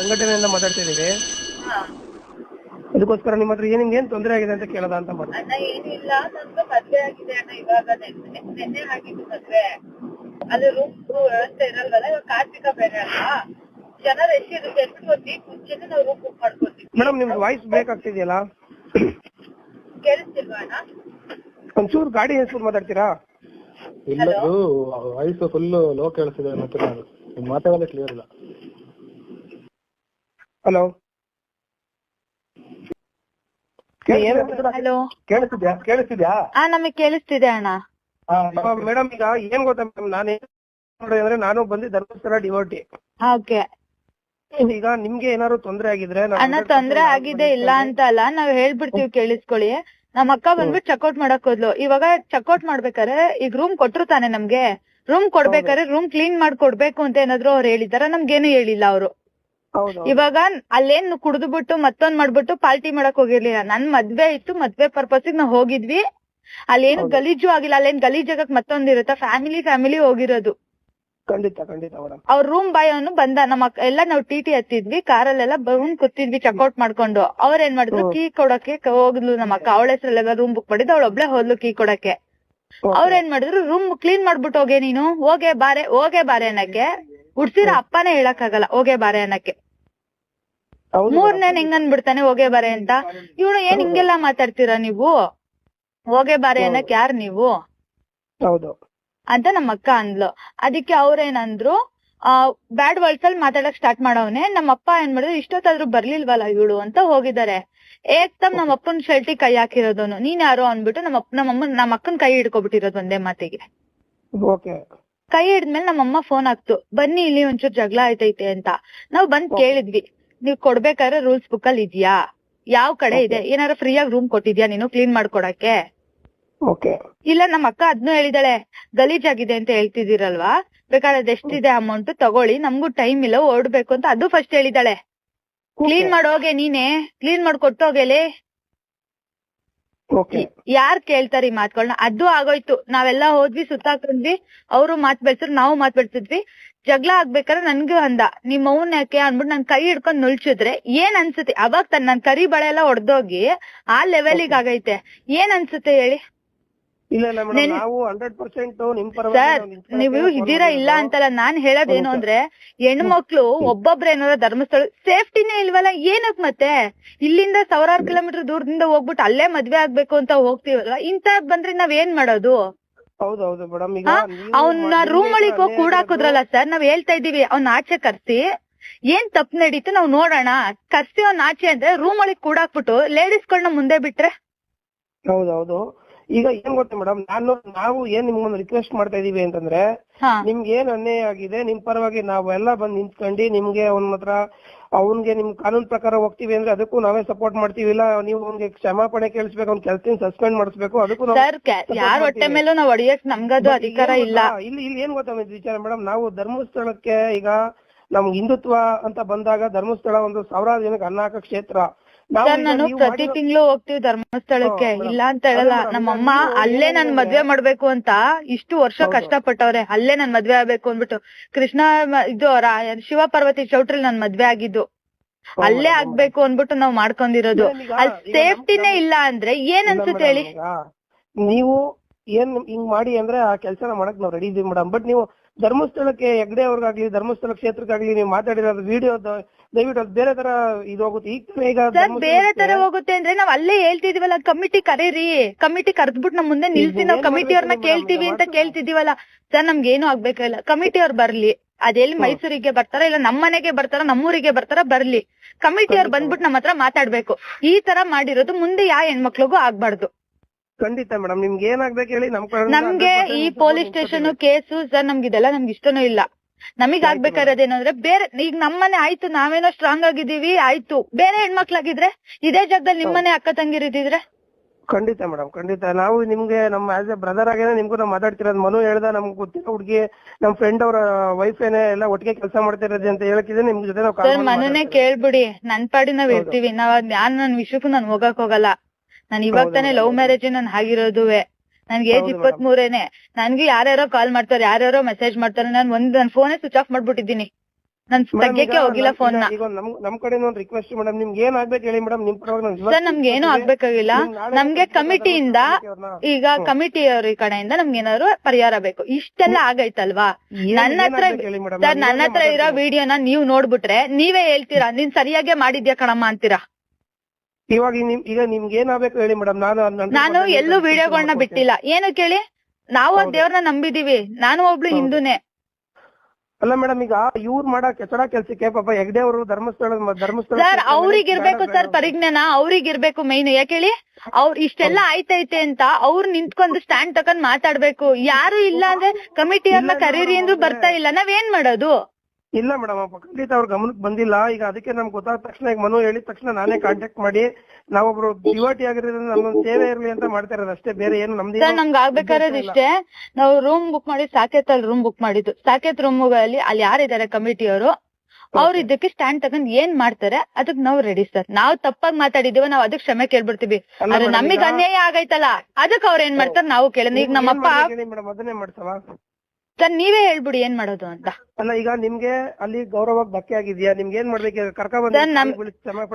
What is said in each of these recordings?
ಸಂಘಟನೆಯಿಂದ ಮಾತಾಡ್ತಿದೀವಿ. ಹಾ. ಅದಕ್ಕೋಸ್ಕರ ನಿಮ್ಮ ಹತ್ರ ನಿಮ್ಗೆ ಏನ್ ತೊಂದರೆ ಆಗಿದೆ ಅಂತ ಕೇಳೋದ ಅಂತ ಮಾಡಿ. ಅಣ್ಣ ಏನಿಲ್ಲ, ನಂದು ಮದ್ವೆ ಆಗಿದೆ ಅಣ್ಣ. ಇವಾಗ ನೆನ್ನೆ ಆಗಿದ್ದು ಮದ್ವೆ. ಅದು ರೂಮ್ ವ್ಯವಸ್ಥೆ ಇರಲ್ವಲ್ಲ, ಇವಾಗ ಕಾರ್ತಿಕ ಬೇರೆ ಅಲ್ವಾ, ಜನ ರಶ್ ಇರುತ್ತೆ ಅಂದ್ಬಿಟ್ಟು ಒಂದ್ ವೀಕ್ ಮುಂಚೆನೆ ನಾವು ರೂಮ್ ಬುಕ್ ಮಾಡ್ಕೊತೀವಿ. ಮೇಡಮ್ ನಿಮ್ದು ವಾಯ್ಸ್ ಬ್ರೇಕ್ ಆಗ್ತಿದೆಯಲ್ಲ, ಕೇಳಿಸ್ತಿಲ್ವಾ ಅಣ್ಣ? ಒಂಚೂರು ಗಾಡಿ ಹೆಸರು ಮಾತಾಡ್ತೀರಾ? ಇಲ್ಲ, ವಾಯ್ಸ್ ಫುಲ್ ಲೋ ಕೇಳಿಸ್ತಿದೆ. ಮತ್ತೆ ನೀವು ಮಾತಾಡೋದೇ ಕ್ಲಿಯರ್ ಇಲ್ಲ. ಹಲೋ, ಹಲೋ, ಕೇಳಿಸ್ತಿದ್ಯಾ? ನಮಗ್ ಕೇಳಿಸ್ತಿದೆ ಅಣ್ಣ. ಮೇಡಮ್ ಈಗ ಏನ್ ಗೊತ್ತಾ ಮೇಡಮ್, ಅಂದ್ರೆ ನಾನು ಬಂದು ಧರ್ಮಸ್ಥಳ ಡಿವೋಟಿ. ಓಕೆ ಈಗ ನಿಮ್ಗೆ ಏನಾದ್ರು ತೊಂದರೆ ಆಗಿದ್ರೆ ಅಣ್ಣ, ತೊಂದ್ರೆ ಆಗಿದೆ ಇಲ್ಲ ಅಂತ ಅಲ್ಲ, ನಾವ್ ಹೇಳ್ಬಿಡ್ತೀವಿ ಕೇಳಿಸ್ಕೊಳ್ಳಿ. ನಮ್ ಅಕ್ಕ ಬಂದ್ಬಿಟ್ಟು ಚೆಕ್ಔಟ್ ಮಾಡಕ್ ಹೋದ್ಲು. ಇವಾಗ ಚೆಕ್ಔಟ್ ಮಾಡ್ಬೇಕಾರೆ ಈಗ ರೂಮ್ ಕೊಟ್ರು ತಾನೆ ನಮ್ಗೆ. ರೂಮ್ ಕೊಡ್ಬೇಕಾರೆ ರೂಮ್ ಕ್ಲೀನ್ ಮಾಡ್ಕೊಡ್ಬೇಕು ಅಂತ ಏನಾದ್ರು ಅವ್ರು ಹೇಳಿದಾರ? ನಮ್ಗೇನು ಹೇಳಿಲ್ಲ ಅವ್ರು. ಇವಾಗ ಅಲ್ಲೇನ್ ಕುಡ್ದ್ಬಿಟ್ಟು ಮತ್ತೊಂದ್ ಮಾಡ್ಬಿಟ್ಟು ಪಾರ್ಟಿ ಮಾಡಕ್ ಹೋಗಿರ್ಲಿಲ್ಲ. ನನ್ ಮದ್ವೆ ಇತ್ತು, ಮದ್ವೆ ಪರ್ಪಸ್ ನಾವ್ ಹೋಗಿದ್ವಿ. ಅಲ್ಲೇನು ಗಲೀಜು ಆಗಿಲ್ಲ. ಅಲ್ಲೇನ್ ಗಲೀಜಾಗಕ್ ಮತ್ತೊಂದಿರುತ್ತ, ಫ್ಯಾಮಿಲಿ ಹೋಗಿರೋದು. ಖಂಡಿತ ಖಂಡಿತ ಮೇಡಮ್. ಅವ್ರ ರೂಮ್ ಬಾಯ್ ಅವನು ಬಂದ, ನಮ್ಮ ಎಲ್ಲ ನಾವು ಟಿ ಹತ್ತಿದ್ವಿ, ಕಾರಲ್ಲೆಲ್ಲ ಬಂದ್ ಕೂತಿದ್ವಿ ಚೆಕ್ಔಟ್ ಮಾಡ್ಕೊಂಡು. ಅವ್ರ ಏನ್ ಮಾಡಿದ್ರು, ಕೀ ಕೊಡಕ್ಕೆ ಹೋಗ್ಲು ನಮ್ಮ ಅಕ್ಕ. ಅವಳ ಹೆಸರಲ್ಲೆಲ್ಲ ರೂಮ್ ಬುಕ್ ಮಾಡಿದ್ದು, ಅವಳ ಒಬ್ಳೆ ಹೋದ್ಲು ಕೀ ಕೊಡಕ್ಕೆ. ಅವ್ರ ಏನ್ ಮಾಡಿದ್ರು, ರೂಮ್ ಕ್ಲೀನ್ ಮಾಡ್ಬಿಟ್ಟು ಹೋಗೆ ನೀನು, ಹೋಗೆ ಬಾರೆ ಅನ್ನಕ್ಕೆ. ಉಡ್ಸಿರ ಅಪ್ಪನೇ ಹೇಳಕ್ ಆಗಲ್ಲ ಹೋಗೆ ಬಾರೆ ಅನ್ನಕ್ಕೆ. ಮೂರ್ನೇನ್ ಹೆಂಗ್ ಅನ್ಬಿಡ್ತಾನೆ ಹೋಗೆ ಬಾರೆ ಅಂತ. ಇವಳು ಏನ್ ಹಿಂಗೆಲ್ಲಾ ಮಾತಾಡ್ತೀರಾ ನೀವು, ಹೋಗೆ ಬಾರೆ ಅನ್ನಕ್ ಯಾರ್ ನೀವು ಅಂತ ನಮ್ಮ ಅಕ್ಕ ಅಂದ್ಲು. ಅದಕ್ಕೆ ಅವ್ರೇನಂದ್ರು, ಬ್ಯಾಡ್ ವರ್ಡ್ಸ್ ಅಲ್ಲಿ ಮಾತಾಡಕ್ ಸ್ಟಾರ್ಟ್ ಮಾಡವ್ನೆ. ನಮ್ಮಪ್ಪ ಏನ್ ಮಾಡಿದ್ರು, ಇಷ್ಟೊತ್ತಾದ್ರೂ ಬರ್ಲಿಲ್ವಲ್ಲ ಇವಳು ಅಂತ ಹೋಗಿದ್ದಾರೆ. ಏಕ್ದಮ್ ನಮ್ಮ ಅಪ್ಪನ್ ಶರ್ಟಿ ಕೈ ಹಾಕಿರೋದನು. ನೀನ್ ಯಾರೋ ಅನ್ಬಿಟ್ಟು ನಮ್ಮ ಅಕ್ಕನ್ ಕೈ ಹಿಡ್ಕೊಬಿಟ್ಟಿರೋದು ಒಂದೇ ಮಾತಿಗೆ. ಕೈ ಹಿಡ್ದ್ಮೇಲೆ ನಮ್ಮಮ್ಮ ಫೋನ್ ಹಾಕ್ತು, ಬನ್ನಿ ಇಲ್ಲಿ ಒಂಚೂರು ಜಗಳ ಆಯ್ತೈತೆ ಅಂತ. ನಾವ್ ಬಂದ್ ಕೇಳಿದ್ವಿ, ನೀವ್ ಕೊಡ್ಬೇಕಾದ್ರೆ ರೂಲ್ಸ್ ಬುಕ್ ಅಲ್ಲಿ ಇದ್ಯಾ, ಯಾವ ಕಡೆ ಇದೆ, ಏನಾರ ಫ್ರೀಯಾಗಿ ರೂಮ್ ಕೊಟ್ಟಿದ್ಯಾ ನೀನು ಕ್ಲೀನ್ ಮಾಡ್ಕೊಡಕ್ಕೆ? ಇಲ್ಲ ನಮ್ಮ ಅಕ್ಕ ಅದ್ನು ಹೇಳಿದಾಳೆ, ಗಲೀಜಾಗಿದೆ ಅಂತ ಹೇಳ್ತಿದ್ದೀರಲ್ವಾ, ಬೇಕಾದ್ರೆ ಅದೆಷ್ಟಿದೆ ಅಮೌಂಟ್ ತಗೊಳ್ಳಿ, ನಮ್ಗೂ ಟೈಮ್ ಇಲ್ಲ ಓಡ್ಬೇಕು ಅಂತ ಅದು ಫಸ್ಟ್ ಹೇಳಿದಾಳೆ. ಕ್ಲೀನ್ ಮಾಡೋಗೆ ನೀನೆ, ಕ್ಲೀನ್ ಮಾಡ್ಕೊಟ್ಟೋಗೆಲೆ. ಯಾರ್ ಕೇಳ್ತಾರ ಈ ಮಾತ್ಗಳನ್ನ? ಅದು ಆಗೋಯ್ತು. ನಾವೆಲ್ಲಾ ಹೋದ್ವಿ, ಸುತ್ತಾಕೊಂಡ್ವಿ, ಅವರು ಮಾತ್ ಬೆಳ್ಸಿದ್ರು, ನಾವು ಮಾತ್ ಬೆಳ್ಸಿದ್ವಿ. ಜಗಳ ಆಗ್ಬೇಕಾದ್ರೆ ನನ್ಗೂ ಅಂದ, ನಿಮ್ ಅವ್ನ್ ಯಾಕೆ ಅನ್ಬಿಟ್ಟು ನನ್ ಕೈ ಹಿಡ್ಕೊಂಡ್ ನುಳ್ಸಿದ್ರೆ ಏನ್ ಅನ್ಸುತ್ತೆ? ಅವಾಗ ನನ್ ಕರಿ ಬಳೆ ಎಲ್ಲ ಹೊಡ್ದೋಗಿ ಆ ಲೆವೆಲಿಗೆ ಆಗೈತೆ. ಏನ್ ಅನ್ಸುತ್ತೆ ಹೇಳಿ? ಸರ್, ನೀವು ಇದೀರಾ ಇಲ್ಲ ಅಂತಲ್ಲ, ನಾನ್ ಹೇಳೋದೇನು ಅಂದ್ರೆ, ಹೆಣ್ಮಕ್ಳು ಒಬ್ಬೊಬ್ರ ಏನಾರ ಧರ್ಮಸ್ಥಳ ಸೇಫ್ಟಿನೇ ಇಲ್ವಲ್ಲ, ಏನಕ್ ಮತ್ತೆ? ಇಲ್ಲಿಂದ 1000 ಕಿಲೋಮೀಟರ್ ದೂರದಿಂದ ಹೋಗ್ಬಿಟ್ಟು ಅಲ್ಲೇ ಮದ್ವೆ ಆಗ್ಬೇಕು ಅಂತ ಹೋಗ್ತೀವಲ್ಲ, ಇಂತ ಬಂದ್ರೆ ನಾವ್ ಏನ್ ಮಾಡೋದು? ಅವ್ನ ರೂಮ್ ಒಳಗ್ ಹೋಗಿ ಕೂಡಾಕುದ್ರಲ್ಲ ಸರ್, ನಾವ್ ಹೇಳ್ತಾ ಇದೀವಿ ಅವ್ನ ಆಚೆ ಕರ್ಸಿ, ಏನ್ ತಪ್ಪು ನಡೀತು ನಾವ್ ನೋಡೋಣ. ಕರ್ಸಿ ಅವ್ನ ಆಚೆ ಅಂದ್ರೆ ರೂಮ್ ಒಳಗ್ ಕೂಡಾಕ್ಬಿಟ್ಟು ಲೇಡೀಸ್ಗಳನ್ನ ಮುಂದೆ ಬಿಟ್ರೆ? ಹೌದೌದು. ಈಗ ಏನ್ ಗೊತ್ತಾ ಮೇಡಮ್, ನಾವು ಏನ್ ನಿಮ್ಗೊಂದು ರಿಕ್ವೆಸ್ಟ್ ಮಾಡ್ತಾ ಇದೀವಿ ಅಂತಂದ್ರೆ, ನಿಮ್ಗೆ ಏನ್ ಅನ್ಯಾಯ ಆಗಿದೆ, ನಿಮ್ ಪರವಾಗಿ ನಾವೆಲ್ಲ ಬಂದ್ ನಿಂತ್ಕೊಂಡು ನಿಮ್ಗೆ ಅವನ ಹತ್ರ ಅವ್ನ್ಗೆ ನಿಮ್ ಕಾನೂನ್ ಪ್ರಕಾರ ಹೋಗ್ತೀವಿ ಅಂದ್ರೆ ಅದಕ್ಕೂ ನಾವೇ ಸಪೋರ್ಟ್ ಮಾಡ್ತೀವಿ. ಇಲ್ಲ ನೀವು ಅವ್ನಿಗೆ ಕ್ಷಮಾಪಣೆ ಕೇಳಿಸ್ಬೇಕು, ಅವ್ನ ಕೆಲ್ಸದಿಂದ ಸಸ್ಪೆಂಡ್ ಮಾಡಿಸ್ಬೇಕು, ಅದಕ್ಕೂ ಯಾರ ಹೊಟ್ಟೆ ಮೇಲೂ ನಾವ್ ಹೊಡಿಯಕ್ ನಮ್ಗದು ಅಧಿಕಾರ ಇಲ್ಲ. ಇಲ್ಲಿ ಏನ್ ಗೊತ್ತಾ ವಿಚಾರ ಮೇಡಮ್, ನಾವು ಧರ್ಮಸ್ಥಳಕ್ಕೆ ಈಗ ನಮ್ ಹಿಂದುತ್ವ ಅಂತ ಬಂದಾಗ ಧರ್ಮಸ್ಥಳ ಒಂದು 1000 ಜನಕ್ಕೆ ಅನ್ನ ಹಾಕೋ ಕ್ಷೇತ್ರ. ನಾನು ಪ್ರತಿ ತಿಂಗಳು ಹೋಗ್ತೀವಿ ಧರ್ಮಸ್ಥಳಕ್ಕೆ, ಇಲ್ಲ ಅಂತ ಹೇಳಲ್ಲ. ನಮ್ಮಮ್ಮ ಅಲ್ಲೇ ನನ್ ಮದ್ವೆ ಮಾಡ್ಬೇಕು ಅಂತ ಇಷ್ಟು ವರ್ಷ ಕಷ್ಟಪಟ್ಟವ್ರೆ, ಅಲ್ಲೇ ನನ್ ಮದ್ವೆ ಆಗ್ಬೇಕು ಅಂದ್ಬಿಟ್ಟು. ಕೃಷ್ಣ ಇದು ಶಿವ ಪಾರ್ವತಿ ಚೌಟ್ರಿಲ್ ನನ್ ಮದ್ವೆ ಆಗಿದ್ದು, ಅಲ್ಲೇ ಆಗ್ಬೇಕು ಅನ್ಬಿಟ್ಟು ನಾವ್ ಮಾಡ್ಕೊಂಡಿರೋದು. ಅಲ್ಲಿ ಸೇಫ್ಟಿನೇ ಇಲ್ಲ ಅಂದ್ರೆ ಏನ್ ಅನ್ಸುತ್ತೆ ಹೇಳಿ? ನೀವು ಏನ್ ಹಿಂಗ್ ಮಾಡಿ ಅಂದ್ರೆ ಆ ಕೆಲ್ಸನ ಮಾಡಕ್ ನಾವ್ ರೆಡಿ ಇದೀವಿ ಮೇಡಮ್. ಬಟ್ ನೀವು ಧರ್ಮಸ್ಥಳಕ್ಕೆ ಹೆಗ್ಡೆ ಅವ್ರಿಗಾಗ್ಲಿ ಧರ್ಮಸ್ಥಳ ಕ್ಷೇತ್ರಕ್ಕಾಗ್ಲಿ ನೀವು ಮಾತಾಡಿರೋದು ವಿಡಿಯೋ ದಯವಿಟ್ಟು ಅದು ಬೇರೆ ತರ ಇದು ಹೋಗುತ್ತೆ. ಈಗ ಬೇರೆ ತರ ಹೋಗುತ್ತೆ ಅಂದ್ರೆ ನಾವ್ ಅಲ್ಲೇ ಹೇಳ್ತಿದೀವಲ್ಲ, ಕಮಿಟಿ ಕರೀರಿ, ಕಮಿಟಿ ಕರ್ದ್ಬಿಟ್ಟು ನಮ್ ಮುಂದೆ ನಿಲ್ಸಿ ನಾವ್ ಕಮಿಟಿ ಅವ್ರನ್ನ ಕೇಳ್ತೀವಿ ಅಂತ ಕೇಳ್ತಿದೀವಲ್ಲ. ಸರ್ ನಮ್ಗೆ ಏನು ಆಗ್ಬೇಕಲ್ಲ, ಕಮಿಟಿ ಅವ್ರು ಬರ್ಲಿ, ಅದೆಲ್ಲಿ ಮೈಸೂರಿಗೆ ಬರ್ತಾರ, ಇಲ್ಲ ನಮ್ ಮನೆಗೆ ಬರ್ತಾರ, ನಮ್ಮೂರಿಗೆ ಬರ್ತಾರ, ಬರ್ಲಿ. ಕಮಿಟಿ ಅವ್ರು ಬಂದ್ಬಿಟ್ಟು ನಮ್ಮ ಹತ್ರ ಮಾತಾಡ್ಬೇಕು. ಈ ತರ ಮಾಡಿರೋದು ಮುಂದೆ ಯಾವ ಹೆಣ್ಮಕ್ಳಿಗೂ ಆಗ್ಬಾರ್ದು. ಖಂಡಿತ ಮೇಡಮ್, ನಿಮ್ಗೆ ಏನಾಗ್ಬೇಕು ಹೇಳಿ. ನಮ್ಗೆ ಈ ಪೊಲೀಸ್ ಸ್ಟೇಷನ್ ಕೇಸು ಸರ್ ನಮ್ಗೆ ಇದೆಲ್ಲ ನಮ್ಗೆ ಇಷ್ಟನೂ ಇಲ್ಲ. ನಮಗ್ ಆಗ್ಬೇಕಾರದೇನಂದ್ರೆ ಬೇರೆ, ಈಗ ನಮ್ಮನೆ ಆಯ್ತು ನಾವೇನೋ ಸ್ಟ್ರಾಂಗ್ ಆಗಿದೀವಿ ಆಯ್ತು, ಬೇರೆ ಹೆಣ್ಮಕ್ಳಾಗಿದ್ರೆ ಇದೇ ಜಾಗದಲ್ಲಿ ನಿಮ್ಮನೆ ಅಕ್ಕ ತಂಗಿರಿದ್ರೆ? ಖಂಡಿತ ಮೇಡಮ್, ಖಂಡಿತ. ನಾವು ನಿಮ್ಗೆ ನಮ್ಮ ಆಸ್ ಎ ಬ್ರದರ್ ಆಗೇನೆ ನಿಮ್ಗೂ ನಾವು ಮಾತಾಡ್ತಿರೋದು. ಮನು ಹೇಳ್ದ ನಮ್ಗೆ ಗೊತ್ತಿರೋ ಹುಡುಗಿ ನಮ್ ಫ್ರೆಂಡ್ ಅವರ ವೈಫ್ ಏನೇ ಎಲ್ಲ ಒಟ್ಟಿಗೆ ಕೆಲಸ ಮಾಡ್ತಿರೋದು ಅಂತ ಹೇಳಕ್ಕಿದ್ರೆ ನಿಮ್ ಜೊತೆ ನಾವು ಮನುನೇ ಕೇಳ್ಬಿಡಿ, ನನ್ ಪಾಡಿ ನಾವ್ ಇರ್ತೀವಿ. ನಾನ್ ನನ್ ವಿಷಯಕ್ಕೂ ನಾನ್ ಹೋಗಕ್ ಹೋಗಲ್ಲ. ನಾನ್ ಇವಾಗ ತಾನೇ ಲವ್ ಮ್ಯಾರೇಜ್ ನಾನ್ ಆಗಿರೋದುವೆ. ನನ್ಗೆ ಏಜ್ 23. ನನ್ಗೆ ಯಾರ್ಯಾರೋ ಕಾಲ್ ಮಾಡ್ತಾರೆ, ಯಾರ್ಯಾರೋ ಮೆಸೇಜ್ ಮಾಡ್ತಾರೆ. ನನ್ ಫೋನೇ ಸ್ವಿಚ್ ಆಫ್ ಮಾಡ್ಬಿಟ್ಟಿದ್ದೀನಿ. ನನ್ ತೆಗಿಯಕ್ಕೆ ಹೋಗಿಲ್ಲ ಫೋನ್ ನ. ಈಗ ನಮ್ ಕಡೆ ಒಂದು ರಿಕ್ವೆಸ್ಟ್ ಮೇಡಮ್, ನಿಮ್ಗೆ ಏನ್ ಆಗ್ಬೇಕು ಹೇಳಿ ಮೇಡಮ್, ನಿಮ್ ಪರವಾಗಿ ಸರ್ ನಮ್ಗೆ ಏನು ಆಗ್ಬೇಕಾಗಿಲ್ಲ. ನಮ್ಗೆ ಕಮಿಟಿಯಿಂದ ಈಗ ಕಮಿಟಿಯವ್ರ ಕಡೆಯಿಂದ ನಮ್ಗೆ ಏನಾದ್ರು ಪರಿಹಾರ ಬೇಕು. ಇಷ್ಟೆಲ್ಲ ಆಗೈತಲ್ವಾ, ನನ್ನ ಹತ್ರ ಇರೋ ವಿಡಿಯೋನ ನೀವ್ ನೋಡ್ಬಿಟ್ರೆ ನೀವೇ ಹೇಳ್ತೀರಾ ನೀನ್ ಸರಿಯಾಗಿ ಮಾಡಿದ್ಯಾ ಕಣಮ್ಮ ಅಂತೀರಾ. ಇವಾಗ ಈಗ ನಿಮ್ಗೆ ಏನ್ ಆಗ್ಬೇಕು ಹೇಳಿ ಮೇಡಮ್. ನಾನು ಎಲ್ಲೂ ವಿಡಿಯೋಗಳನ್ನ ಬಿಟ್ಟಿಲ್ಲ. ಏನು ಕೇಳಿ, ನಾವು ದೇವ್ರನ್ನ ನಂಬಿದೀವಿ. ನಾನು ಒಬ್ಳು ಹಿಂದೂನೇ. ಅಲ್ಲ ಮೇಡಮ್, ಈಗ ಇವ್ರು ಮಾಡೋ ಕೆಸಡ ಕೆಲ್ಸಕ್ಕೆ ಪಾಪ ಹೆಗ್ಡೆ ಅವರು ಧರ್ಮಸ್ಥಳ ಸರ್ ಅವ್ರಿಗಿರ್ಬೇಕು ಸರ್ ಪರಿಜ್ಞಾನ, ಅವ್ರಿಗಿರ್ಬೇಕು ಮೈನ್. ಯಾಕೇಳಿ, ಅವ್ರು ಇಷ್ಟೆಲ್ಲ ಆಯ್ತೈತೆ ಅಂತ ಅವ್ರು ನಿಂತ್ಕೊಂಡು ಸ್ಟ್ಯಾಂಡ್ ತಕೊಂಡ್ ಮಾತಾಡ್ಬೇಕು. ಯಾರು ಇಲ್ಲ ಅಂದ್ರೆ ಕಮಿಟಿಯವ್ರನ್ನ ಕರೀರಿ ಅಂದ್ರೂ ಬರ್ತಾ ಇಲ್ಲ, ನಾವೇನ್ ಮಾಡೋದು? ಇಲ್ಲ ಮೇಡಮ್, ಖಂಡಿತ ಅವ್ರ ಗಮನಕ್ಕೆ ಬಂದಿಲ್ಲ. ಈಗ ಅದಕ್ಕೆ ನಮ್ಗೆ ಗೊತ್ತಾದ ತಕ್ಷಣ, ಈಗ ಮನು ಹೇಳಿದ ತಕ್ಷಣ ನಾನೇ ಕಾಂಟ್ಯಾಕ್ಟ್ ಮಾಡಿ ನಾವೊಬ್ರು ಡಿವೋಟಿ ಆಗಿರೋದ್ರಿಂದ ನಮ್ಮೊಂದು ಸೇವೆ ಇರ್ಲಿ ಅಂತ ಮಾಡ್ತಾ ಇರೋದು ಅಷ್ಟೇ, ಬೇರೆ ಏನು ನಮ್ದು. ಸರ್ ನಮ್ಗೆ ಆಗ್ಬೇಕಾದ್ರೆ ಇಷ್ಟೇ, ನಾವು ರೂಮ್ ಬುಕ್ ಮಾಡಿ ಸಾಕೇತ್ ಅಲ್ಲಿ ರೂಮ್ ಬುಕ್ ಮಾಡಿದ್ದು. ಸಾಕೇತ್ ರೂಮ್ಗಳಲ್ಲಿ ಅಲ್ಲಿ ಯಾರಿದ್ದಾರೆ ಕಮಿಟಿಯವರು, ಅವ್ರು ಇದಕ್ಕೆ ಸ್ಟ್ಯಾಂಡ್ ತಗೊಂಡ್ ಏನ್ ಮಾಡ್ತಾರೆ ಅದಕ್ ನಾವು ರೆಡಿ ಸರ್. ನಾವು ತಪ್ಪಾಗಿ ಮಾತಾಡಿದೀವ, ನಾವ್ ಅದಕ್ಕೆ ಕ್ಷಮೆ ಕೇಳ್ಬಿಡ್ತೀವಿ. ಆದ್ರೆ ನಮಗ್ ಅನ್ಯಾಯ ಆಗೈತಲ್ಲ ಅದಕ್ಕೆ ಅವ್ರ ಏನ್ ಮಾಡ್ತಾರ ನಾವು ಕೇಳೋಣ. ಈಗ ನಮ್ಮಪ್ಪ ಅದನ್ನೇ ಮಾಡ್ತಾವ ಸರ್, ನೀವೇ ಹೇಳ್ಬಿಡಿ ಏನ್ ಮಾಡೋದು ಅಂತ. ಅಲ್ಲ ಈಗ ನಿಮ್ಗೆ ಅಲ್ಲಿ ಗೌರವಕ್ಕೆ ಧಕ್ಕೆ ಆಗಿದ್ಯಾ, ನಿಮ್ಗೆ ಏನ್ ಮಾಡ್ಬೇಕು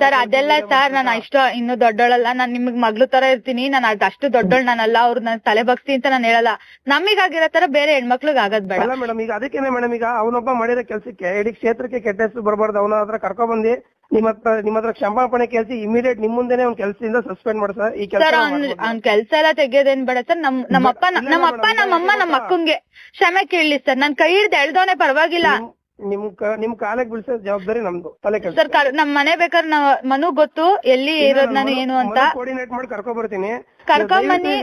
ಸರ್ ಅದೆಲ್ಲ ಸರ್ ನಾನು ಇನ್ನು ದೊಡ್ಡೋಳಲ್ಲ, ನಾನ್ ನಿಮ್ಗ್ ಮಗ್ಳು ತರ ಇರ್ತೀನಿ. ನಾನು ಅಷ್ಟು ದೊಡ್ಡೋಳ್ ನಾನಲ್ಲ, ಅವ್ರು ನನ್ ತಲೆ ಬಗ್ಸಿ ಅಂತ ನಾನು ಹೇಳಲ್ಲ. ನಮಿಗಾಗಿರೋ ತರ ಬೇರೆ ಹೆಣ್ಮಕ್ಳಿಗೆ ಆಗದ್ ಬೇಡ. ಅಲ್ಲ ಮೇಡಮ್, ಈಗ ಅದಕ್ಕೇನೆ ಮೇಡಮ್, ಈಗ ಅವನೊಬ್ಬ ಮಾಡಿರೋ ಕೆಲ್ಸಕ್ಕೆ ಇಡೀ ಕ್ಷೇತ್ರಕ್ಕೆ ಕೆಟ್ಟ ಹೆಸರು ಬರಬಾರ್ದು. ಅವನ ಹತ್ರ ಕರ್ಕೊಂಡ್ ಬಂದಿ ನಿಮ್ಮ ಹತ್ರ ಕ್ಷಮಾಪಣೆ ಕೇಳಿಸಿ ಇಮಿಡಿಯೇಟ್ ನಿಮ್ ಮುಂದೆನೆ ಅವ್ನ ಕೆಲ್ಸದಿಂದ ಸಸ್ಪೆಂಡ್ ಮಾಡ್ಸ. ಈ ಸರ್ ಅವ್ನ ಕೆಲ್ಸ ಎಲ್ಲ ತೆಗಿಯೋದೇನ್ ಬೇಡ ಸರ್. ನಮ್ಮಪ್ಪ ನಮ್ಮಮ್ಮ ನಮ್ಮ ಅಕ್ಕಂಗೆ ಕ್ಷಮೆ ಕೇಳಲಿ ಸರ್. ನಾನ್ ಕೈ ಹಿಡ್ದು ಎಳ್ದವನೇ ಪರವಾಗಿಲ್ಲ. ನಿಮ್ ಕಾಲಕ್ಕೆ ಬೀಳ್ಸೋ ಜವಾಬ್ದಾರಿ ನಮ್ದು, ತಲೆ ಕೆಲ್ಸ. ಸರ್ ನಮ್ ಮನೆ ಬೇಕಾದ್ರೆ ಮನು ಗೊತ್ತು ಎಲ್ಲಿ ಇರೋದ್ ನಾನು ಏನು ಅಂತ. ಕೋರ್ಡಿನೇಟ್ ಮಾಡಿ ಕರ್ಕೊಂಡ್ ಬರ್ತೀನಿ, ಕರ್ಕೊಂಡ್ ಬನ್ನಿ.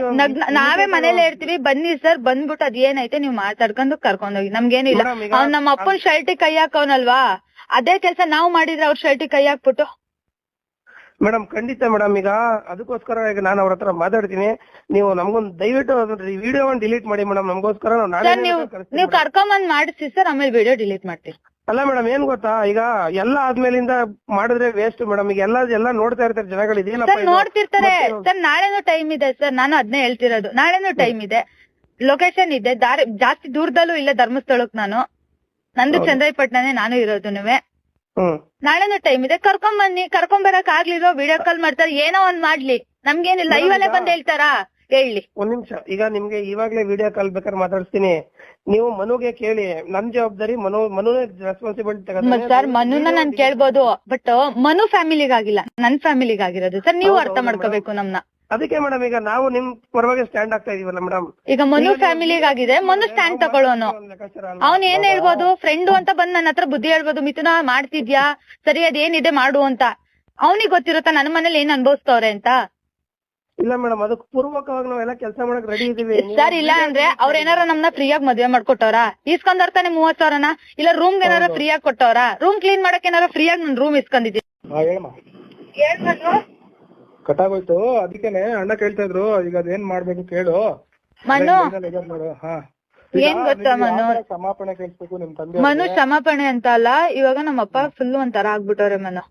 ನಾವೇ ಮನೇಲಿ ಹೇಳ್ತೀವಿ, ಬನ್ನಿ ಸರ್. ಬಂದ್ಬಿಟ್ಟು ಅದ್ ಏನೈತೆ ನೀವ್ ಮಾತಾಡ್ಕೊಂಡು ಕರ್ಕೊಂಡೋಗಿ, ನಮ್ಗೇನಿಲ್ಲ. ಅವ್ನ್ ನಮ್ಮ ಅಪ್ಪನ್ ಶರ್ಟಿಗೆ ಕೈ ಹಾಕವನಲ್ವಾ, ಅದೇ ಕೆಲ್ಸ ನಾವ್ ಮಾಡಿದ್ರೆ ಅವ್ರ ಶರ್ಟಿಗೆ ಕೈ ಹಾಕ್ಬಿಟ್ಟು. ಮೇಡಮ್ ಖಂಡಿತ ಮೇಡಮ್, ಈಗ ಅದಕ್ಕೋಸ್ಕರ ಈಗ ನಾನು ಅವ್ರ ಹತ್ರ ಮಾತಾಡ್ತೀನಿ. ನೀವು ನಮ್ಗೊಂದು ದಯವಿಟ್ಟು ವಿಡಿಯೋ ಡಿಲೀಟ್ ಮಾಡಿ ಮೇಡಮ್, ನಮಗೋಸ್ಕರ. ನೀವು ಕರ್ಕೊಂಬಂದ್ ಮಾಡಿಸಿ ಸರ್, ಆಮೇಲೆ ವಿಡಿಯೋ ಡಿಲೀಟ್ ಮಾಡ್ತೀವಿ. ಅಲ್ಲ ಮೇಡಮ್, ಏನ್ ಗೊತ್ತಾ, ಈಗ ಎಲ್ಲ ಆದ್ಮೇಲಿಂದ ಮಾಡಿದ್ರೆ ವೇಸ್ಟ್ ಮೇಡಮ್. ಈಗ ಎಲ್ಲ ನೋಡ್ತಾ ಇರ್ತಾರೆ ಜನಗಳು, ಇದೇನಪ್ಪ ನೋಡ್ತಿರ್ತಾರೆ ಸರ್. ನಾಳೆನೂ ಟೈಮ್ ಇದೆ ಸರ್, ನಾನು ಅದನ್ನೇ ಹೇಳ್ತಿರೋದು. ನಾಳೆನೂ ಟೈಮ್ ಇದೆ, ಲೊಕೇಶನ್ ಇದೆ. ಜಾಸ್ತಿ ದೂರದಲ್ಲೂ ಇಲ್ಲ ಧರ್ಮಸ್ಥಳಕ್. ನಂದು ಚಂದ್ರಾಯಪಟ್ಟಣನೇ ನಾನು ಇರೋದುನುವೆ. ನಾಳೆನೂ ಟೈಮ್ ಇದೆ, ಕರ್ಕೊಂಡ್ ಬನ್ನಿ. ಕರ್ಕೊಂಡ್ ಬರಕ್ ಆಗ್ಲಿಲ್ಲ, ವಿಡಿಯೋ ಕಾಲ್ ಮಾಡ್ತಾರೆ, ಏನೋ ಒಂದ್ ಮಾಡ್ಲಿ. ನಮ್ಗೇನಿಲ್ಲ, ಲೈವ್ ಅಲ್ಲೇ ಬಂದ್ ಹೇಳ್ತಾರಾ ಹೇಳಿ. ಒಂದ್ ನಿಮಿಷ, ಈಗ ನಿಮ್ಗೆ ಇವಾಗ್ಲೇ ವಿಡಿಯೋ ಕಾಲ್ ಬೇಕಾದ್ರೆ ಮಾತಾಡ್ತೀನಿ. ನೀವು ಮನುಗೆ ಕೇಳಿ, ನನ್ ಜವಾಬ್ದಾರಿ ಮನುನೇ ರೆಸ್ಪಾನ್ಸಿಬಿಲಿಟಿ ಸರ್. ಮನುನ ನಾನ್ ಕೇಳ್ಬೋದು, ಬಟ್ ಮನು ಫ್ಯಾಮಿಲಿಗಾಗಿಲ್ಲ, ನನ್ ಫ್ಯಾಮಿಲಿಗಾಗಿರೋದು ಸರ್. ನೀವು ಅರ್ಥ ಮಾಡ್ಕೋಬೇಕು ನಮ್ನ. ಅದಕ್ಕೆ ಮೇಡಮ್, ಈಗ ನಾವು ನಿಮ್ ಪರವಾಗಿ ಸ್ಟ್ಯಾಂಡ್ ಆಗ್ತಾ ಇದೀವಲ್ಲ ಮೇಡಮ್. ಈಗ ಮನು ಫ್ಯಾಮಿಲಿಗಾಗಿದೆ, ಮನು ಸ್ಟ್ಯಾಂಡ್ ತಗೊಳ್ಳೋನು. ಅವ್ನ್ ಏನ್ ಹೇಳ್ಬೋದು, ಫ್ರೆಂಡು ಅಂತ ಬಂದ್ ನನ್ನ ಹತ್ರ ಬುದ್ಧಿ ಹೇಳ್ಬೋದು, ಮಿಥುನ ಮಾಡ್ತಿದ್ಯಾ ಸರಿ, ಅದೇನಿದೆ ಮಾಡು ಅಂತ. ಅವ್ನಿಗೆ ಗೊತ್ತಿರುತ್ತಾ ನನ್ನ ಮನೇಲಿ ಏನ್ ಅನ್ಭವಿಸ್ತವ್ರೆ ಅಂತ? ಇಲ್ಲ ಮೇಡಮ್, ಅದಕ್ಕೆ ಪೂರ್ವಕವಾಗಿ ನಾವೆಲ್ಲ ಕೆಲಸ ಮಾಡಕ್ ರೆಡಿ ಇದೀವಿ ಸರ್. ಇಲ್ಲ ಅಂದ್ರೆ ಅವ್ರ ಏನಾರ ನಮ್ನ ಫ್ರೀಯಾಗಿ ಮದ್ವೆ ಮಾಡ್ಕೊಟ್ಟವ್ರ, ಇಸ್ಕೊಂಡರ್ತಾನೆ 30,000ನ? ಇಲ್ಲ ರೂಮ್ ಏನಾರ ಫ್ರೀಯಾಗಿ ಕೊಟ್ಟವ್ರ? ರೂಮ್ ಕ್ಲೀನ್ ಮಾಡಕ್ ಏನಾರ ಫ್ರೀಯಾಗಿ ನನ್ ರೂಮ್ ಇಸ್ಕೊಂಡಿದ್ದೀನಿ. ಕಟ್ಟಾಗೋಯ್ತು, ಅದಕ್ಕೇನೆ ಅಣ್ಣ ಕೇಳ್ತಾ ಇದ್ರು. ಈಗ ಅದೇನ್ ಮಾಡ್ಬೇಕು ಕೇಳು ಮನು. ಹಾ, ಏನ್ ಗೊತ್ತಾ ಮನು, ಕ್ಷಮಾಪಣೆ ಕೇಳಿಸ್ಬೇಕು ನಿಮ್ ತಂದೆ. ಮನು ಕ್ಷಮಾಪಣೆ ಅಂತ ಅಲ್ಲ, ಇವಾಗ ನಮ್ಮಪ್ಪ ಫುಲ್ ಒಂಥರ ಆಗ್ಬಿಟ್ಟವ್ರೆ ಮನು.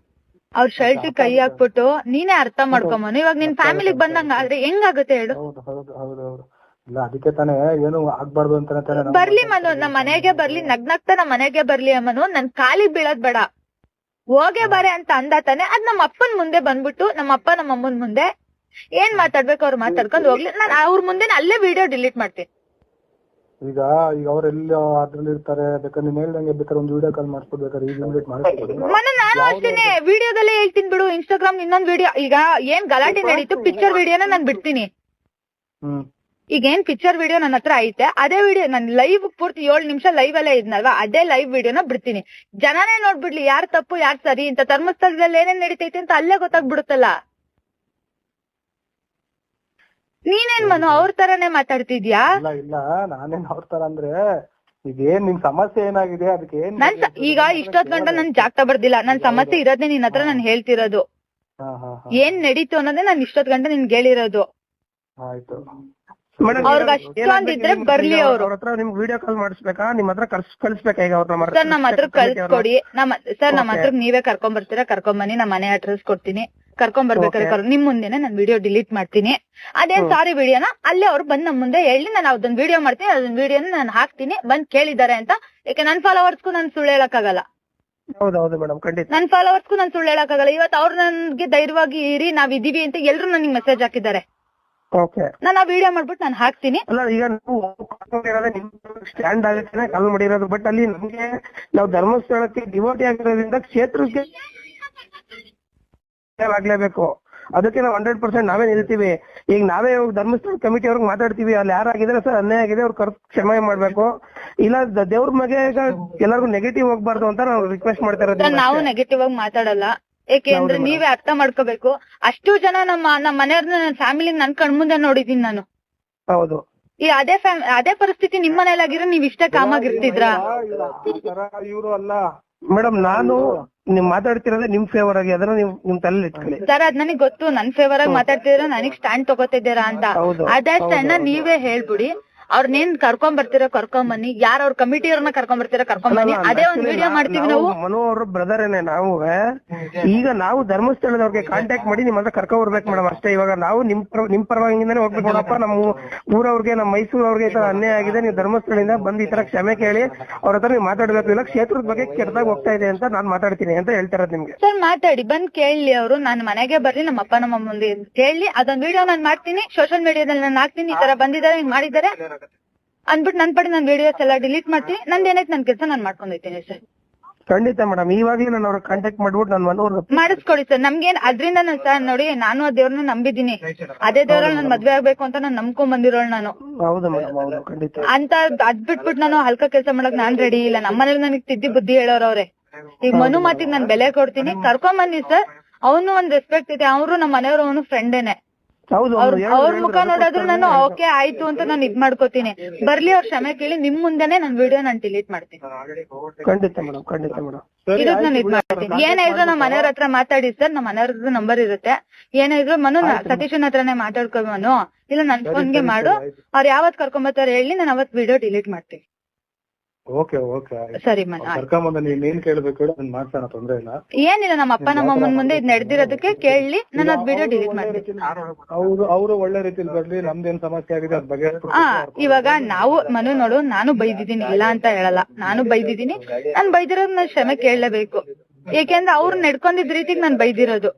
ಅವ್ರ ಶರ್ಟ್ ಕೈ ಹಾಕ್ಬಿಟ್ಟು ನೀನೇ ಅರ್ಥ ಮಾಡ್ಕೊಂಬನು. ಇವಾಗ ನಿನ್ ಫ್ಯಾಮಿಲಿಗ್ ಬಂದಂಗ ಆದ್ರೆ ಹೆಂಗಾಗುತ್ತೆ ಹೇಳು? ಇಲ್ಲ ಅದಕ್ಕೆ ತಾನೇ ಏನು ಆಗ್ಬಾರ್ದು ಅಂತ. ಬರ್ಲಿ ಮನು, ನಮ್ ಮನೆಗೆ ಬರ್ಲಿ, ನಗ್ನಗ್ತಾ ನಮ್ ಮನೆಗೆ ಬರ್ಲಿ ಮನು. ನನ್ ಕಾಲಿಗ್ ಬೀಳೋದ್ ಬೇಡ, ಹೋಗೇ ಬಾರೆ ಅಂತ ಅಂದ ತಾನೆ. ಅದ್ ನಮ್ಮ ಅಪ್ಪನ್ ಮುಂದೆ ಬಂದ್ಬಿಟ್ಟು, ನಮ್ಮ ಅಪ್ಪ ನಮ್ಮ ಅಮ್ಮನ್ ಮುಂದೆ ಏನ್ ಮಾತಾಡ್ಬೇಕು ಅವ್ರು ಮಾತಾಡ್ಕೊಂಡ್ ಹೋಗ್ಲಿ. ನಾನ್ ಅವ್ರ ಮುಂದೆ ಅಲ್ಲೇ ವಿಡಿಯೋ ಡಿಲೀಟ್ ಮಾಡ್ತೀನಿ. ಈಗ ಅವ್ರೆಲ್ಲ ಅದ್ರಲ್ಲಿ ಇರ್ತಾರೆ, ಬೇಕಾದ್ರೆ ನೀನ್ ಹೇಳ್ದಂಗೆ ಬೇಕಾದ್ರೆ ಒಂದು ವಿಡಿಯೋ ಕಾಲ್ ಮಾಡಿಸ್ಕೊಡ್ಬೇಕಾದ್ರೆ ಈಗ ಡಿಲೀಟ್ ಮಾಡಿಸ್ಕೊಡಿ. ಮನೆ ನಾನು ಅಷ್ಟೇನೆ ವಿಡಿಯೋದಲ್ಲೇ ಹೇಳ್ತೀನಿ ಬಿಡು. ಇನ್ಸ್ಟಾಗ್ರಾಮ್ ಇನ್ನೊಂದ್ ವಿಡಿಯೋ, ಈಗ ಏನ್ ಗಲಾಟೆ ನಡೀತು ಪಿಕ್ಚರ್ ವಿಡಿಯೋನ ನಾನ್ ಬಿಡ್ತೀನಿ. ಈಗ ಏನ್ ಪಿಕ್ಚರ್ ವಿಡಿಯೋ ನನ್ನ ಹತ್ರ ಐತೆ, ಅದೇ ವಿಡಿಯೋ ನನ್ ಲೈವ್ ಪೂರ್ತಿ 7 ನಿಮಿಷ ಲೈವ್ ಅಲ್ಲೇ ಇದ್ನಲ್ವಾ, ಅದೇ ಲೈವ್ ವಿಡಿಯೋನ ಬಿಡ್ತೀನಿ. ಜನನೇ ನೋಡ್ಬಿಡ್ಲಿ ಯಾರ್ ತಪ್ಪು ಯಾರ್ ಸರಿ ಅಂತ. ಧರ್ಮಸ್ಥಳದಲ್ಲಿ ಏನೇನ್ ನಡೀತೈತೆ ಅಂತ ಅಲ್ಲೇ ಗೊತ್ತಾಗ್ಬಿಡುತ್ತಲ್ಲ. ನೀನೇನ್ ಮನು ಅವ್ರ ತರಾನೇ ಮಾತಾಡ್ತಿದ್ಯಾ? ಇಲ್ಲ ನಾನೇನ್ ಅವ್ರ ತರ ಅಂದ್ರೆ, ಈಗ ಏನ್ ನಿನ್ ಸಮಸ್ಯೆ ಏನಾಗಿದೆ ಅದಕ್ಕೆ ಈಗ ಇಷ್ಟೊತ್ ಗಂಟ ನನ್ ಜಾಗ್ತಾ ಬರ್ದಿಲ್ಲ. ನನ್ ಸಮಸ್ಯೆ ಇರೋದೇ ನಿನ್ ಹತ್ರ ನಾನು ಹೇಳ್ತಿರೋದು. ಏನ್ ನಡೀತು ಅನ್ನೋದೇ ನಾನ್ ಇಷ್ಟೊತ್ ಗಂಟ ನಿನ್ಗೆ ಹೇಳಿರೋದು. ಆಯ್ತು ಅವ್ರಿಗೆ ಅಷ್ಟೊಂದಿದ್ರೆ ಬರ್ಲಿ. ಅವ್ರ ಹತ್ರ ನಿಮ್ಗೆ ವಿಡಿಯೋ ಕಾಲ್ ಮಾಡಿಸ್ಬೇಕಾ, ನಿಮ್ ಹತ್ರ ಕಳ್ಸ್ಬೇಕಾ? ಈಗ ಸರ್ ನಮ್ಮ ಹತ್ರ ಕಳ್ಸ್ಕೊಡಿ. ಸರ್ ನಮ್ಮ ಹತ್ರ ನೀವೇ ಕರ್ಕೊಂಡ್ ಬರ್ತೀರಾ, ಕರ್ಕೊಂಡ್ ಬನ್ನಿ. ನಮ್ಮ ಮನೆ ಅಡ್ರೆಸ್ ಕೊಡ್ತೀನಿ, ಕರ್ಕೊಂಡ್ ಬರ್ಬೇಕಾದ್ರೆ ನಿಮ್ ಮುಂದೆನೆ ನಾನ್ ವಿಡಿಯೋ ಡಿಲೀಟ್ ಮಾಡ್ತೀನಿ. ಅದೇನ್ ಸಾರಿ ವಿಡಿಯೋನ ಅಲ್ಲೇ ಅವ್ರು ಬಂದ್ ನಮ್ ಮುಂದೆ ಹೇಳಿ, ನಾನು ಅದೊಂದ್ ವಿಡಿಯೋ ಮಾಡ್ತೀನಿ, ಅದೊಂದ್ ವಿಡಿಯೋನ ನಾನು ಹಾಕ್ತೀನಿ, ಬಂದ್ ಕೇಳಿದಾರೆ ಅಂತ. ಯಾಕೆ ನನ್ ಫಾಲೋವರ್ಸ್ಗೂ ನಾನು ಸುಳ್ಳು ಹೇಳಕ್ಕಾಗಲ್ಲ. ಹೌದೌದು ಮೇಡಮ್ ಖಂಡಿತ. ನನ್ ಫಾಲೋವರ್ಸ್ಗೂ ನಾನು ಸುಳ್ಳು ಹೇಳಕ್ಕಾಗಲ್ಲ. ಇವತ್ತು ಅವ್ರು ನನ್ಗೆ ಧೈರ್ಯವಾಗಿ ಇರಿ ನಾವ್ ಇದೀವಿ ಅಂತ ಎಲ್ರು ನನಗೆ ಮೆಸೇಜ್ ಹಾಕಿದ್ದಾರೆ. ಓಕೆ. ನಾನು ಆ ವಿಡಿಯೋ ಮಾಡ್ಬಿಟ್ಟು ನಾನು ಹಾಕ್ತೀನಿ. ಅಲ್ಲ ಈಗ ನಾವು ಸ್ಟ್ಯಾಂಡ್ ಆಗುತ್ತೆ ಕಾಲ್ ಮಾಡಿರೋದು, ಬಟ್ ಅಲ್ಲಿ ನಮ್ಗೆ ನಾವು ಧರ್ಮಸ್ಥಳಕ್ಕೆ ಡಿವೋಟಿ ಆಗಿರೋದ್ರಿಂದ ಕ್ಷೇತ್ರಕ್ಕೆ ಆಗ್ಲೇಬೇಕು. ಅದಕ್ಕೆ ನಾವು 100% ನಾವೇ ನಿಲ್ತೀವಿ. ಈಗ ನಾವೇ ಧರ್ಮಸ್ಥಳ ಕಮಿಟಿ ಅವ್ರಿಗೆ ಮಾತಾಡ್ತೀವಿ, ಅಲ್ಲಿ ಯಾರಾಗಿದ್ರೆ ಸರ್ ಅನ್ಯಾಯ ಆಗಿದೆ ಅವ್ರು ಕ್ಷಮೆ ಮಾಡ್ಬೇಕು, ಇಲ್ಲ ದೇವ್ರ ಮಗೆ ಈಗ ಎಲ್ಲರಿಗೂ ನೆಗೆಟಿವ್ ಹೋಗ್ಬಾರ್ದು ಅಂತ ನಾವು ರಿಕ್ವೆಸ್ಟ್ ಮಾಡ್ತಾ ಇರೋದು. ನಾವು ನೆಗೆಟಿವ್ ಆಗಿ ಮಾತಾಡಲ್ಲ, ಏಕೆಂದ್ರೆ ನೀವೇ ಅರ್ಥ ಮಾಡ್ಕೋಬೇಕು. ಅಷ್ಟು ಜನ ನಮ್ಮ ಮನೆಯವ್ರನ್ನ ನನ್ನ ಫ್ಯಾಮಿಲಿ ನನ್ ಕಣ್ಮುಂದೆ ನೋಡಿದೀನಿ ನಾನು. ಹೌದು. ಈ ಅದೇ ಪರಿಸ್ಥಿತಿ ನಿಮ್ ಮನೇಲಾಗಿರೋ ನೀವ್ ಇಷ್ಟೇ ಕಾಮಾಗಿರ್ತಿದ್ರಾ? ಇವರು ಅಲ್ಲ ಮೇಡಮ್, ನಾನು ನೀವ್ ಮಾತಾಡ್ತಿರೋದೇ ನಿಮ್ ಫೇವರ್ ಆಗಿ, ಅದನ್ನ ನೀವು ನಿಮ್ ತಲೆಯಲ್ಲಿ ಇಟ್ಕೊಳ್ಳಿ ಸರ್. ಅದ್ ನನಗ್ ಗೊತ್ತು, ನನ್ ಫೇವರ್ ಆಗಿ ಮಾತಾಡ್ತಿದ್ದೀರಾ, ನನಗ್ ಸ್ಟ್ಯಾಂಡ್ ತಗೋತಿದ್ದೀರಾ ಅಂತ. ಅದೇ ಸ್ಟ್ಯಾಂಡ್ ನ ನೀವೇ ಹೇಳ್ಬಿಡಿ. ಅವ್ರನ್ನೇನ್ ಕರ್ಕೊಂಡ್ ಬರ್ತೀರಾ ಕರ್ಕೊಂಡ್ ಬನ್ನಿ, ಯಾರ ಅವ್ರ ಕಮಿಟಿ ಅವ್ರನ್ನ ಕರ್ಕೊಂಡ್ ಬರ್ತೀರಾ ಕರ್ಕೊಂಡ್ ಬನ್ನಿ. ಅದೇ ಒಂದ್ ವಿಡಿಯೋ ಮಾಡ್ತೀವಿ ನಾವು. ಮನು ಅವ್ರ ಬ್ರದರ್ ಏನೇ ನಾವು. ಈಗ ನಾವು ಧರ್ಮಸ್ಥಳದವ್ರಿಗೆ ಕಾಂಟ್ಯಾಕ್ಟ್ ಮಾಡಿ ನಿಮ್ ಹತ್ರ ಕರ್ಕೊಂಡ್ ಬರ್ಬೇಕು ಮೇಡಮ್ ಅಷ್ಟೇ. ಇವಾಗ ನಾವು ನಿಮ್ ಪರವಾಗಿಂದಾನೆ ಹೋಗ್ಬೇಕು ನೋಡಪ್ಪ, ನಮ್ಮ ಊರವ್ರಿಗೆ ನಮ್ಮ ಮೈಸೂರವ್ರಿಗೆ ಈ ತರ ಅನ್ಯಾಯ ಆಗಿದೆ, ನೀವು ಧರ್ಮಸ್ಥಳದಿಂದ ಬಂದು ಈ ತರ ಕ್ಷಮೆ ಕೇಳಿ ಅವ್ರ ಹತ್ರ ನೀವು ಮಾತಾಡ್ಬೇಕು, ಇಲ್ಲ ಕ್ಷೇತ್ರದ ಬಗ್ಗೆ ಕೆಟ್ಟದಾಗ ಹೋಗ್ತಾ ಇದೆ ಅಂತ ನಾನ್ ಮಾತಾಡ್ತೀನಿ ಅಂತ ಹೇಳ್ತಾರದ್ ನಿಮ್ಗೆ. ಸರ್ ಮಾತಾಡಿ, ಬಂದ್ ಕೇಳಿ ಅವರು. ನಾನ್ ಮನೆಗೆ ಬರ್ಲಿ, ನಮ್ಮ ಅಪ್ಪ ನಮ್ಮ ಮುಂದೆ ಕೇಳಿ, ಅದೊಂದ್ ವಿಡಿಯೋ ನಾನ್ ಮಾಡ್ತೀನಿ, ಸೋಶಿಯಲ್ ಮೀಡಿಯಾದಲ್ಲಿ ನಾನು ಹಾಕ್ತೀನಿ. ಈ ತರ ಬಂದಿದ್ದಾರೆ, ಹಿಂಗ್ ಮಾಡಿದ್ದಾರೆ ಅಂದ್ಬಿಟ್ಟು ನನ್ ಪಡಿ ನನ್ ವಿಡಿಯೋಸ್ ಎಲ್ಲ ಡಿಲೀಟ್ ಮಾಡ್ತೀನಿ. ನಂದ್ ಏನೈತೆ ನನ್ ಕೆಲಸ ನಾನ್ ಮಾಡ್ಕೊಂಡೈತೀನಿ ಸರ್. ಖಂಡಿತ ಮೇಡಮ್, ಇವಾಗಲೇ ನಾನು ಅವ್ರಿಗೆ ಕಾಂಟ್ಯಾಕ್ಟ್ ಮಾಡ್ಬಿಟ್ಟು ನಾನು ಮನೋರ್ಗ ಮಾಡಿಸ್ಕೊಡಿ ಸರ್. ನಮ್ಗೇನ್ ಅದ್ರಿಂದ ಸರ್ ನೋಡಿ, ನಾನು ಆ ದೇವ್ರನ್ನ ನಂಬಿದೀನಿ, ಅದೇ ದೇವ್ರಲ್ಲಿ ನಾನು ಮದ್ವೆ ಆಗ್ಬೇಕು ಅಂತ ನಾನು ನಂಬ್ಕೊಂಡ್ ಬಂದಿರೋಳು ನಾನು. ಹೌದು ಮೇಡಮ್, ಹೌದು ಖಂಡಿತ. ಅಂತ ಅದ್ ಬಿಟ್ಬಿಟ್ಟು ನಾನು ಹಲ್ಕ ಕೆಲಸ ಮಾಡಕ್ ನಾನ್ ರೆಡಿ ಇಲ್ಲ. ನಮ್ಮನೇಲಿ ನನಗ್ ತಿದ್ದಿ ಬುದ್ಧಿ ಹೇಳೋರವ್ರೆ. ಈಗ ಮನು ಮಾತಿಗೆ ನಾನ್ ಬೆಲೆ ಕೊಡ್ತೀನಿ, ಕರ್ಕೊಂಡ್ ಬನ್ನಿ ಸರ್. ಅವನು ಒಂದ್ ರೆಸ್ಪೆಕ್ಟ್ ಇದೆ, ಅವ್ರು ನಮ್ಮ ಮನೆಯವ್ರು ಅವನು ಫ್ರೆಂಡೇನೆ. ಅವ್ರ ಮುಖ ನೋಡೋದ್ರು ನಾನು ಓಕೆ ಆಯ್ತು ಅಂತ ನಾನು ಇದ್ ಮಾಡ್ಕೋತೀನಿ. ಬರ್ಲಿ, ಅವ್ರ ಕ್ಷಮೆ ಕೇಳಿ ನಿಮ್ ಮುಂದೆನೆ ನನ್ ವಿಡಿಯೋ ನಾನು ಡಿಲೀಟ್ ಮಾಡ್ತೀನಿ. ಖಂಡಿತ ಮೇಡಮ್, ಖಂಡಿತ ಮೇಡಮ್. ಇದಕ್ ನಾನು ಇದ್ ಮಾಡ್ತೀನಿ. ಏನಾದ್ರು ನಮ್ಮ ಮನೆಯವ್ರ ಹತ್ರ ಮಾತಾಡಿ ಸರ್, ನಮ್ಮ ಮನೆಯವ್ರದ್ದು ನಂಬರ್ ಇರುತ್ತೆ. ಏನಾದ್ರು ಮನು ಸತೀಶನ್ ಹತ್ರನೇ ಮಾತಾಡ್ಕೊ ಮನು, ಇಲ್ಲ ನನ್ ಫೋನ್ಗೆ ಮಾಡು. ಅವ್ರು ಯಾವತ್ ಕರ್ಕೊಂಬರ್ತಾರೆ ಹೇಳಿ, ನಾನು ಅವತ್ ವಿಡಿಯೋ ಡಿಲೀಟ್ ಮಾಡ್ತೀನಿ. ಓಕೆ ಓಕೆ ಸರಿ ಮನು. ಕರ್ಕೊಂಬಂದ ನೀನ್ ಏನ್ ಕೇಳ್ಬೇಕು ಹೇಳಿ, ನಾನು ಮಾಡ್ತಾನ, ತೊಂದ್ರೆ ಇಲ್ಲ. ಏನಿಲ್ಲ, ನಮ್ಮ ಅಪ್ಪ ನಮ್ಮ ಅಮ್ಮನ ಮುಂದೆ ಇದ್ ನಡೆದಿರೋದಕ್ಕೆ ಕೇಳಿ ನಾನು ಅದ್ ವಿಡಿಯೋ ಡಿಲೀಟ್ ಮಾಡ್ತೀನಿ. ಅವರು ಒಳ್ಳೆ ರೀತಿಲಿ ಬರ್ಲಿ, ನಮ್ದೇನ್ ಸಮಸ್ಯೆ ಆಗಿದೆ ಅದ್ ಬಗ್ಗೆ. ಇವಾಗ ನಾವು ಮನು ನೋಡು, ನಾನು ಬೈದಿದ್ದೀನಿ, ಇಲ್ಲ ಅಂತ ಹೇಳಲ್ಲ, ನಾನು ಬೈದಿದ್ದೀನಿ. ನಾನ್ ಬೈದಿರೋದ್ ನಾನ್ ಕ್ಷಮೆ ಕೇಳಲೇಬೇಕು, ಏಕೆಂದ್ರೆ ಅವ್ರು ನಡ್ಕೊಂಡಿದ್ ರೀತಿಗೆ ನಾನ್ ಬೈದಿರೋದು.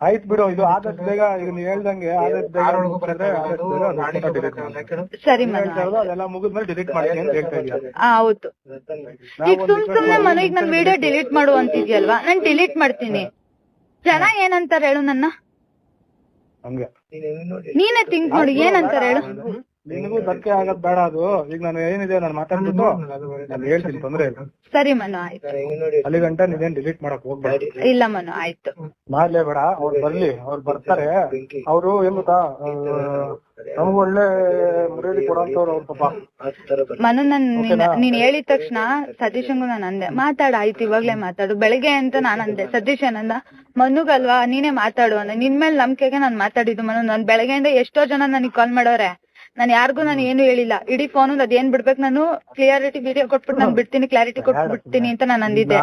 ಆಯ್ತು ಬಿಡು, ಇದು ಆದಷ್ಟು ಬೇಗ ಈಗ ನೀವ್ ಹೇಳ್ದಂಗೆ ಸರಿ ಮನು, ಅದೆಲ್ಲ ಮುಗಿದ್ಮೇಲೆ ಡಿಲೀಟ್ ಮಾಡ್ತೀನಿ ಅಂತ ಹೇಳ್ತಾ ಇದ್ದೀಯ. ಹೌದು. ಈಗ ಸುಮ್ನೆ ಮನು, ಈಗ ನನ್ ವಿಡಿಯೋ ಡಿಲೀಟ್ ಮಾಡು ಅಂತಿದ್ಯಲ್ವಾ, ನಾನ್ ಡಿಲೀಟ್ ಮಾಡ್ತೀನಿ. ಜನ ಏನಂತಾರ ಹೇಳು ನನ್ನ? ಹಂಗೆ ನೀನೇ ಥಿಂಕ್ ಮಾಡಿ, ಏನಂತಾರ ಹೇಳು? ನಿನಗೂ ಧಕ್ಕೆ ಆಗದ್ ಬೇಡ. ಅದು ಈಗ ನಾನು ಏನಿದೆ ನಾನು ಮಾತಾಡ್ಬಿಟ್ಟು ನಾನು ಹೇಳ್ತೀನಿ, ತೊಂದ್ರೆ ಇಲ್ಲ. ಸರಿ ಮನು, ಆಯ್ತು. ಅಲ್ಲಿ ಗಂಟ ನೀವೇನ್ ಡಿಲೀಟ್ ಮಾಡಕ್ ಹೋಗ್ಬೇಡ. ಇಲ್ಲ ಮನು, ಆಯ್ತು. ಮಾಡ್ಲೇ ಬೇಡ, ಅವ್ರು ಬರ್ಲಿ, ಅವ್ರು ಬರ್ತಾರೆ. ಅವ್ರು ಏನ್ ಗೊತ್ತಾ, ನಮ್ಗೆ ಒಳ್ಳೆ ಮರ್ಯಾದೆ ಕೊಡೋಂತವ್ರು ಅವ್ರು ಪಾಪ. ಮನು, ನೀನ್ ಹೇಳಿದ ತಕ್ಷಣ ಸತೀಶಂಗು ನಾನು ಅಂದೆ, ಮಾತಾಡ ಆಯ್ತು, ಇವಾಗ್ಲೇ ಮಾತಾಡು. ಬೆಳಿಗ್ಗೆ ಅಂತ ನಾನ್ ಅಂದೆ, ಸತೀಶ್ ಏನಂದ, ಮನುಗಲ್ವಾ ನೀನೇ ಮಾತಾಡು ಅಂದ. ನಿನ್ ಮೇಲೆ ನಂಬಿಕೆಗೆ ನಾನ್ ಮಾತಾಡಿದ್ದು ಮನು. ನಾನ್ ಬೆಳಗ್ಗೆಯಿಂದ ಎಷ್ಟೋ ಜನ ನನಗ್ ಕಾಲ್ ಮಾಡೋರೆ, ನಾನು ಯಾರಿಗೂ ನಾನು ಏನು ಹೇಳಿಲ್ಲ. ಇಡೀ ಫೋನ್ ಅದೇನ್ ಬಿಡ್ಬೇಕು, ನಾನು ಕ್ಲಿಯರಿಟಿ ವಿಡಿಯೋ ಕೊಟ್ಬಿಟ್ಟು ನಾನು ಬಿಡ್ತೀನಿ, ಕ್ಲಾರಿಟಿ ಕೊಟ್ಬಿಡ್ತೀನಿ ಅಂತ ನಾನು ಅಂದಿದ್ದೆ.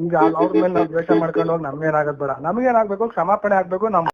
ಈಗ ಅವ್ರ ಮೇಲೆ ದ್ವೇಷ ಮಾಡ್ಕೊಂಡು ಹೋಗಿ ನಮ್ಗೇನಾಗದ್ ಬೇಡ. ನಮ್ಗೇನಾಗ್ಬೇಕು, ಕ್ಷಮಾಪಣೆ ಆಗ್ಬೇಕು. ನಮ್